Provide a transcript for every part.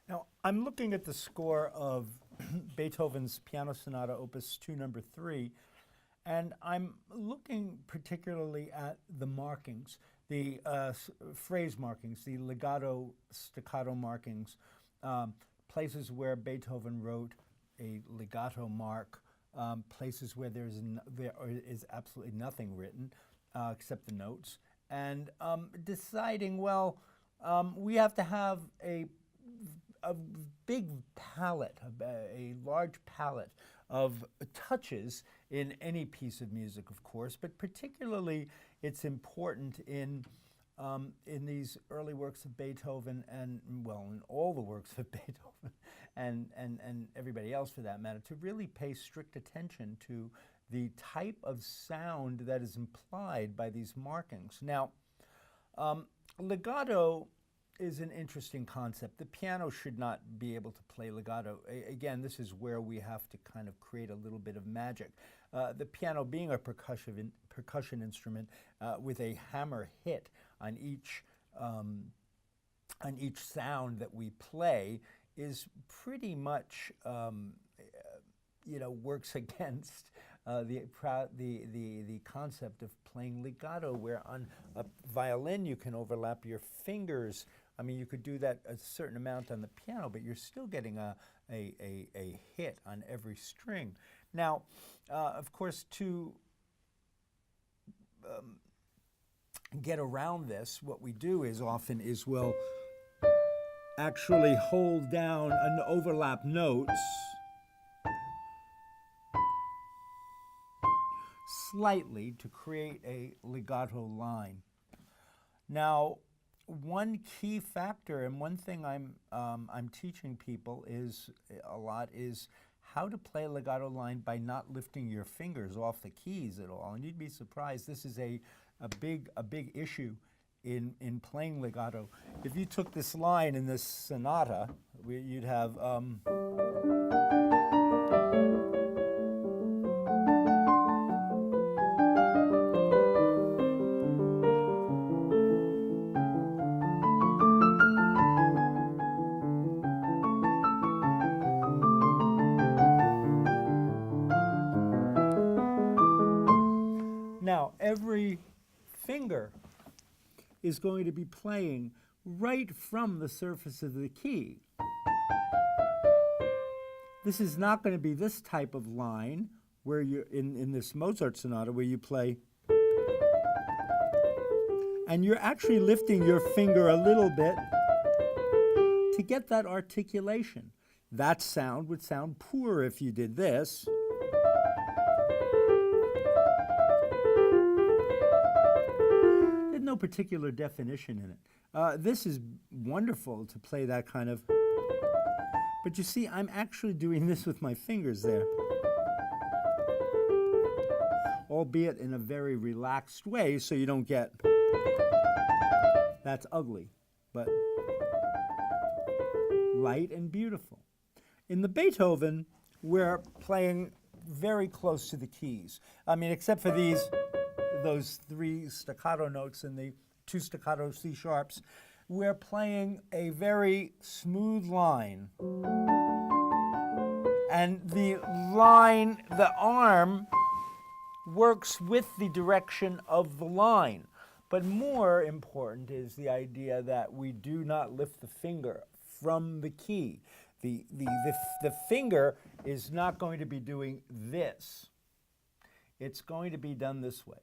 Now, I'm looking at the score of Beethoven's Piano Sonata, Opus 2, number 3, and I'm looking particularly at the markings, the phrase markings, the legato, staccato markings, places where Beethoven wrote a legato mark, places where there is absolutely nothing written except the notes, and deciding, well, we have to have a big palette, a large palette of touches in any piece of music, of course, but particularly it's important in these early works of Beethoven and, well, in all the works of Beethoven and everybody else for that matter, to really pay strict attention to the type of sound that is implied by these markings. Now, legato is an interesting concept. The piano should not be able to play legato. Again, this is where we have to kind of create a little bit of magic. The piano being a percussion instrument with a hammer hit on each sound that we play is pretty much, works against the concept of playing legato, where on a violin you can overlap your fingers. I mean, you could do that a certain amount on the piano, but you're still getting a hit on every string. Now, of course, to get around this, what we do is often is we'll actually hold down an overlap notes slightly to create a legato line. Now, one key factor, and one thing I'm teaching people is how to play a legato line by not lifting your fingers off the keys at all. And you'd be surprised. This is a big issue in playing legato. If you took this line in this sonata, you'd have now, every finger is going to be playing right from the surface of the key. This is not going to be this type of line where you're in this Mozart sonata where you play and you're actually lifting your finger a little bit to get that articulation. That sound would sound poor if you did this. No particular definition in it. This is wonderful to play that kind of, but you see, I'm actually doing this with my fingers there, albeit in a very relaxed way, so you don't get, that's ugly, but light and beautiful. In the Beethoven, we're playing very close to the keys. I mean, except for those 3 staccato notes and the 2 staccato C sharps, we're playing a very smooth line. And the line, the arm, works with the direction of the line. But more important is the idea that we do not lift the finger from the key. The finger is not going to be doing this. It's going to be done this way.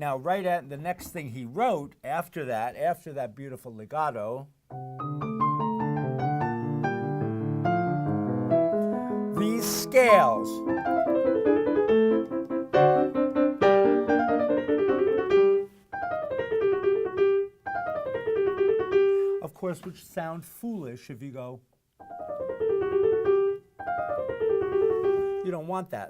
Now, right at the next thing he wrote after that beautiful legato, these scales. Of course, which sound foolish if you go. You don't want that.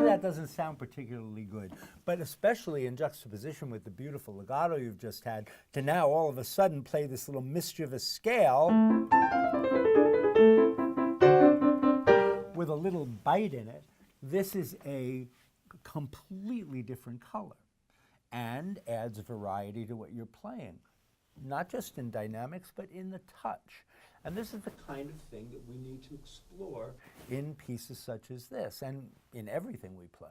That doesn't sound particularly good, but especially in juxtaposition with the beautiful legato you've just had, to now all of a sudden play this little mischievous scale with a little bite in it. This is a completely different color. and adds variety to what you're playing, not just in dynamics, but in the touch. And this is the kind of thing that we need to explore in pieces such as this and in everything we play.